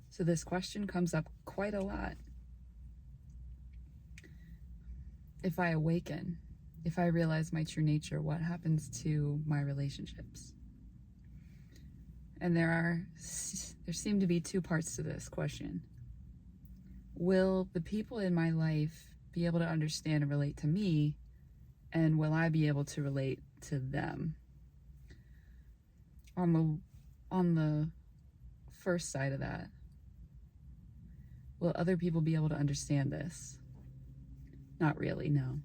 So this question comes up quite a lot. If I awaken, if I realize my true nature, what happens to my relationships? And there seem to be two parts to this question. Will the people in my life be able to understand and relate to me, and will I be able to relate to them? On the first side of that, will other people be able to understand this? Not really, no.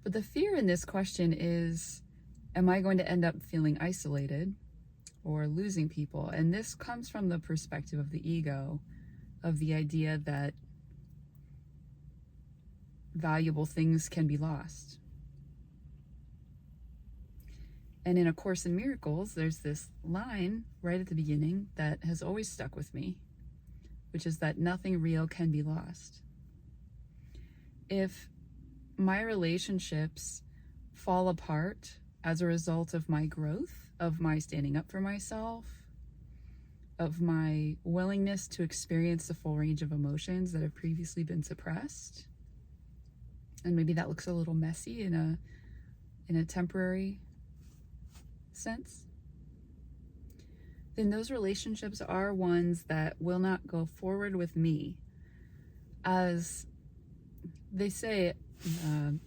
But the fear in this question is, am I going to end up feeling isolated or losing people? And this comes from the perspective of the ego, of the idea that valuable things can be lost. And in A Course in Miracles, there's this line right at the beginning that has always stuck with me, which is that nothing real can be lost. If my relationships fall apart as a result of my growth, of my standing up for myself, of my willingness to experience the full range of emotions that have previously been suppressed, and maybe that looks a little messy in a temporary sense, then those relationships are ones that will not go forward with me. As they say,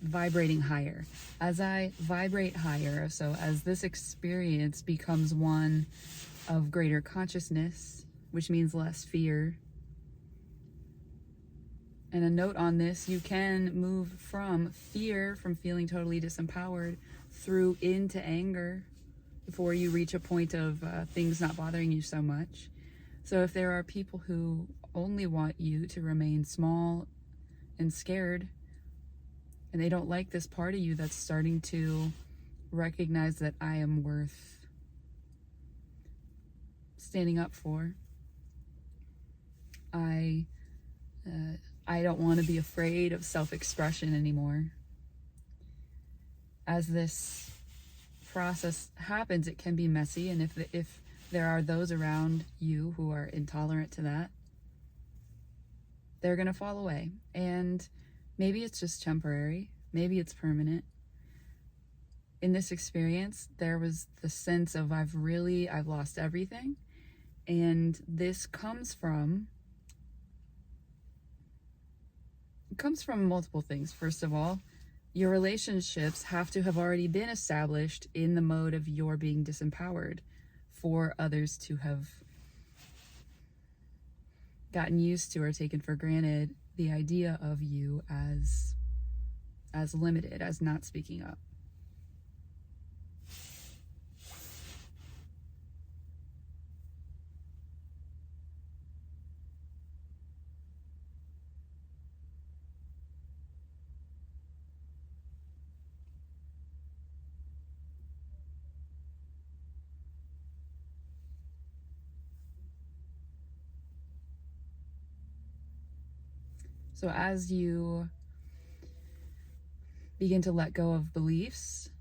vibrating higher. As I vibrate higher, so as this experience becomes one of greater consciousness, which means less fear. And a note on this, you can move from fear, from feeling totally disempowered, through into anger before you reach a point of things not bothering you so much. So if there are people who only want you to remain small and scared, and they don't like this part of you that's starting to recognize that I am worth standing up for, I don't want to be afraid of self-expression anymore. As this process happens, it can be messy, and if there are those around you who are intolerant to that, they're going to fall away. And maybe it's just temporary, maybe it's permanent. In this experience, there was the sense of I've lost everything. And this comes from multiple things. First of all, your relationships have to have already been established in the mode of your being disempowered for others to have gotten used to or taken for granted the idea of you as limited, as not speaking up. So as you begin to let go of beliefs,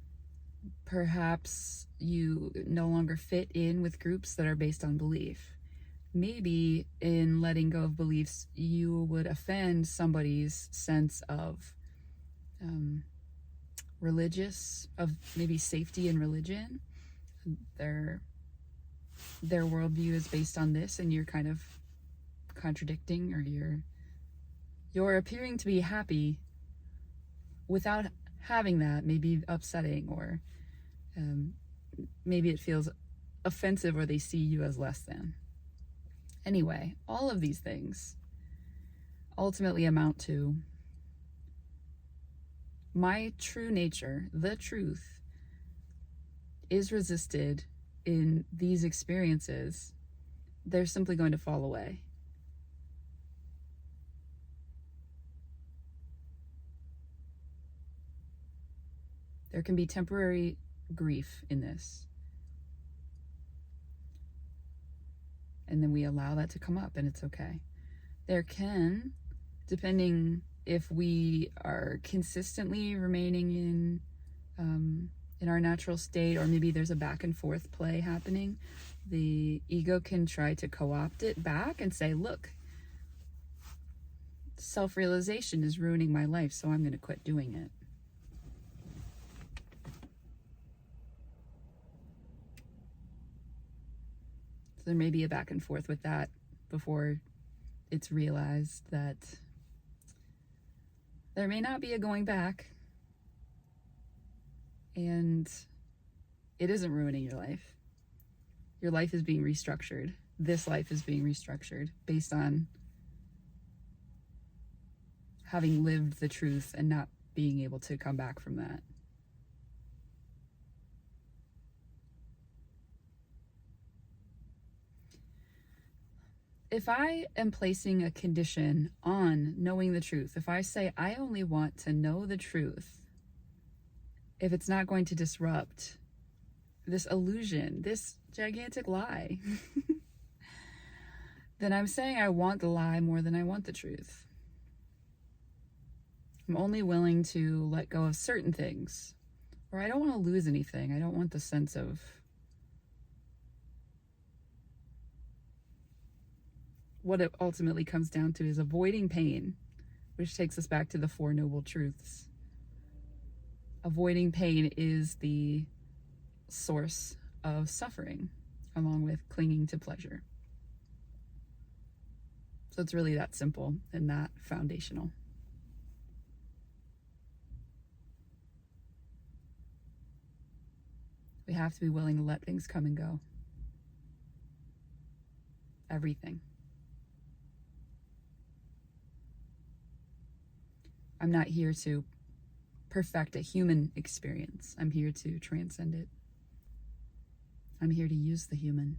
perhaps you no longer fit in with groups that are based on belief. Maybe in letting go of beliefs, you would offend somebody's sense of maybe safety in religion. Their worldview is based on this, and you're kind of contradicting, or you're appearing to be happy without having that, maybe upsetting, or maybe it feels offensive, or they see you as less than. Anyway, all of these things ultimately amount to my true nature, the truth, is resisted in these experiences. They're simply going to fall away. There can be temporary grief in this. And then we allow that to come up, and it's okay. There can, depending if we are consistently remaining in our natural state, or maybe there's a back and forth play happening, the ego can try to co-opt it back and say, look, self-realization is ruining my life, so I'm going to quit doing it. So there may be a back and forth with that before it's realized that there may not be a going back, and it isn't ruining your life. Your life is being restructured. This life is being restructured based on having lived the truth and not being able to come back from that. If I am placing a condition on knowing the truth, if I say I only want to know the truth, if it's not going to disrupt this illusion, this gigantic lie, then I'm saying I want the lie more than I want the truth. I'm only willing to let go of certain things, or I don't want to lose anything. I don't want the sense of what it ultimately comes down to is avoiding pain, which takes us back to the Four Noble Truths. Avoiding pain is the source of suffering, along with clinging to pleasure. So it's really that simple and that foundational. We have to be willing to let things come and go. Everything. I'm not here to perfect a human experience. I'm here to transcend it. I'm here to use the human.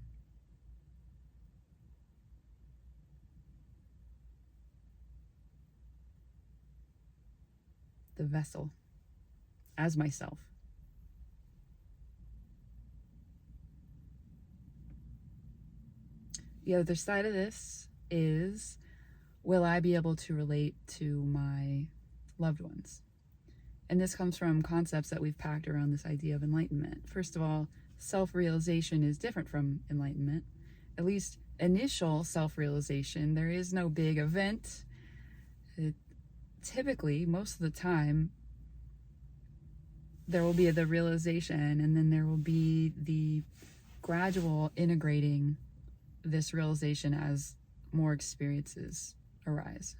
The vessel as myself. The other side of this is, will I be able to relate to my loved ones? And this comes from concepts that we've packed around this idea of enlightenment. First of all, self-realization is different from enlightenment. At least initial self-realization, there is no big event. Typically, most of the time, there will be the realization, and then there will be the gradual integrating this realization as more experiences arise.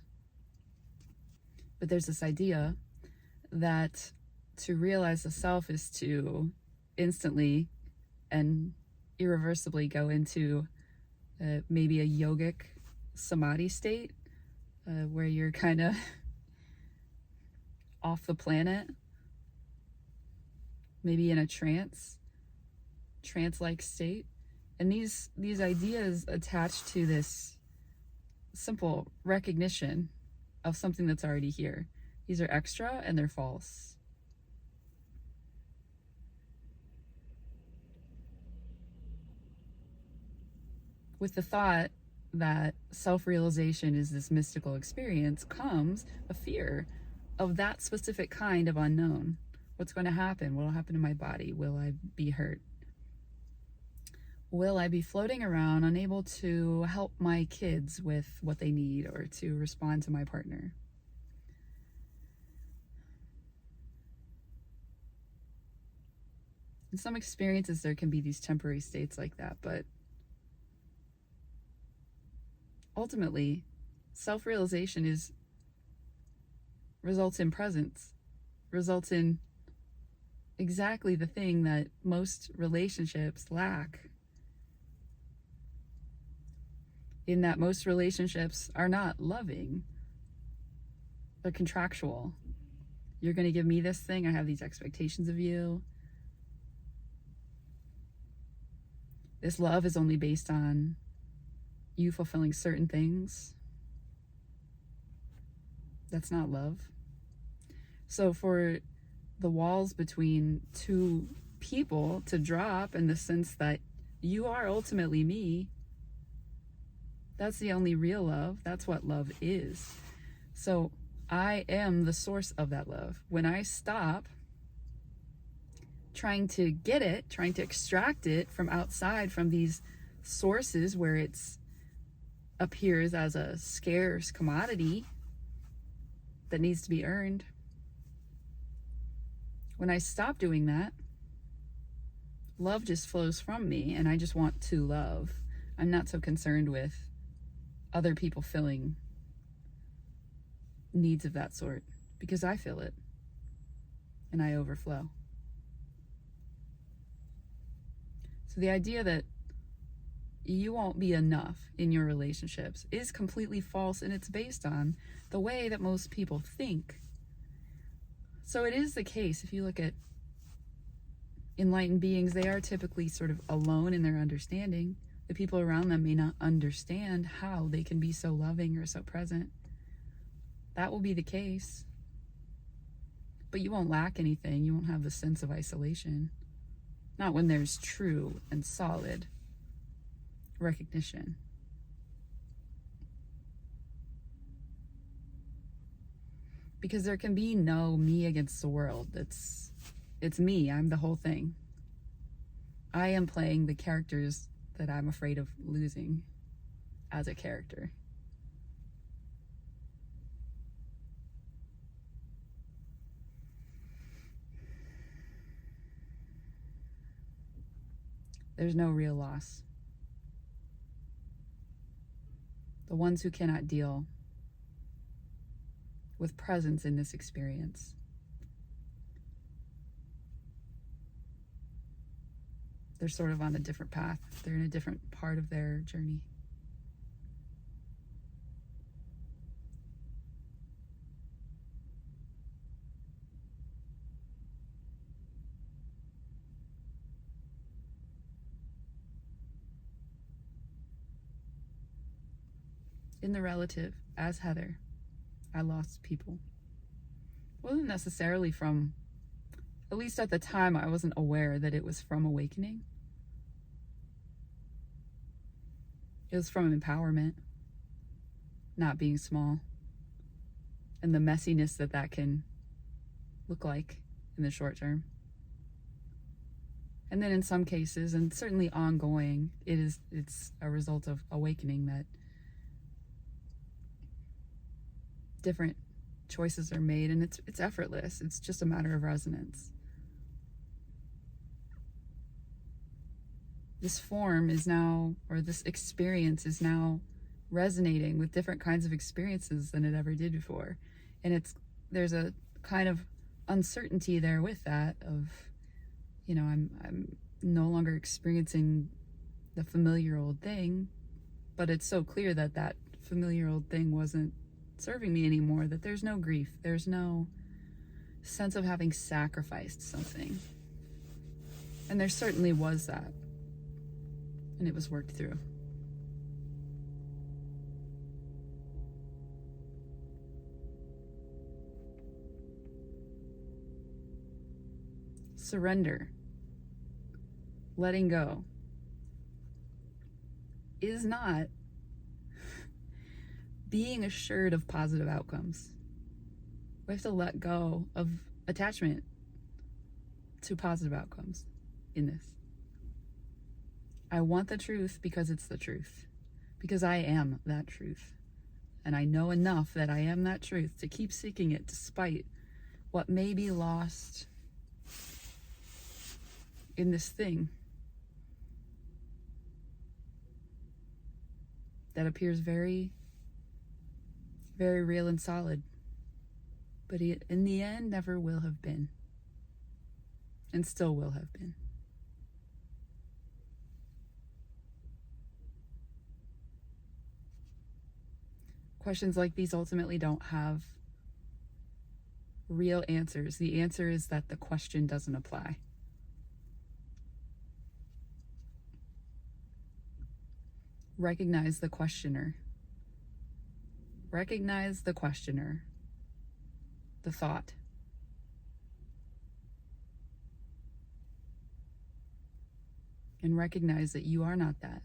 But there's this idea that to realize the self is to instantly and irreversibly go into maybe a yogic samadhi state where you're kind of off the planet, maybe in a trance-like state. And these ideas attach to this simple recognition of something that's already here. These are extra and they're false. With the thought that self-realization is this mystical experience comes a fear of that specific kind of unknown. What's going to happen? What will happen to my body? Will I be hurt? Will I be floating around unable to help my kids with what they need or to respond to my partner? In some experiences, there can be these temporary states like that, but ultimately, self-realization results in presence, results in exactly the thing that most relationships lack. In that most relationships are not loving, they're contractual. You're going to give me this thing, I have these expectations of you. This love is only based on you fulfilling certain things. That's not love. So for the walls between two people to drop in the sense that you are ultimately me, that's the only real love. That's what love is. So I am the source of that love. When I stop trying to get it, trying to extract it from outside, from these sources where it's appears as a scarce commodity that needs to be earned. When I stop doing that, love just flows from me, and I just want to love. I'm not so concerned with other people filling needs of that sort, because I feel it and I overflow. So the idea that you won't be enough in your relationships is completely false, and it's based on the way that most people think. So it is the case, if you look at enlightened beings, they are typically sort of alone in their understanding. The people around them may not understand how they can be so loving or so present. That will be the case. But you won't lack anything. You won't have the sense of isolation. Not when there's true and solid recognition. Because there can be no me against the world. It's me. I'm the whole thing. I am playing the characters that I'm afraid of losing as a character. There's no real loss. The ones who cannot deal with presence in this experience, they're sort of on a different path. They're in a different part of their journey. In the relative, as Heather, I lost people. It wasn't necessarily from, at least at the time, I wasn't aware that it was from awakening. It was from empowerment, not being small, and the messiness that can look like in the short term. And then in some cases, and certainly ongoing, it's a result of awakening that different choices are made, and it's effortless. It's just a matter of resonance. This form is now, or this experience is now resonating with different kinds of experiences than it ever did before. And there's a kind of uncertainty there with that of, I'm no longer experiencing the familiar old thing, but it's so clear that familiar old thing wasn't serving me anymore, that there's no grief, there's no sense of having sacrificed something. And there certainly was that, and it was worked through. Surrender, letting go, is not being assured of positive outcomes. We have to let go of attachment to positive outcomes in this. I want the truth because it's the truth, because I am that truth. And I know enough that I am that truth to keep seeking it despite what may be lost in this thing that appears very, very real and solid, but it, in the end, never will have been, and still will have been. Questions like these ultimately don't have real answers. The answer is that the question doesn't apply. Recognize the questioner. Recognize the questioner, the thought. And recognize that you are not that.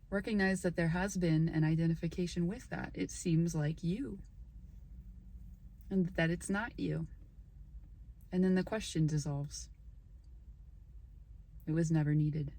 Recognize that there has been an identification with that. It seems like you. And that it's not you. And then the question dissolves. It was never needed.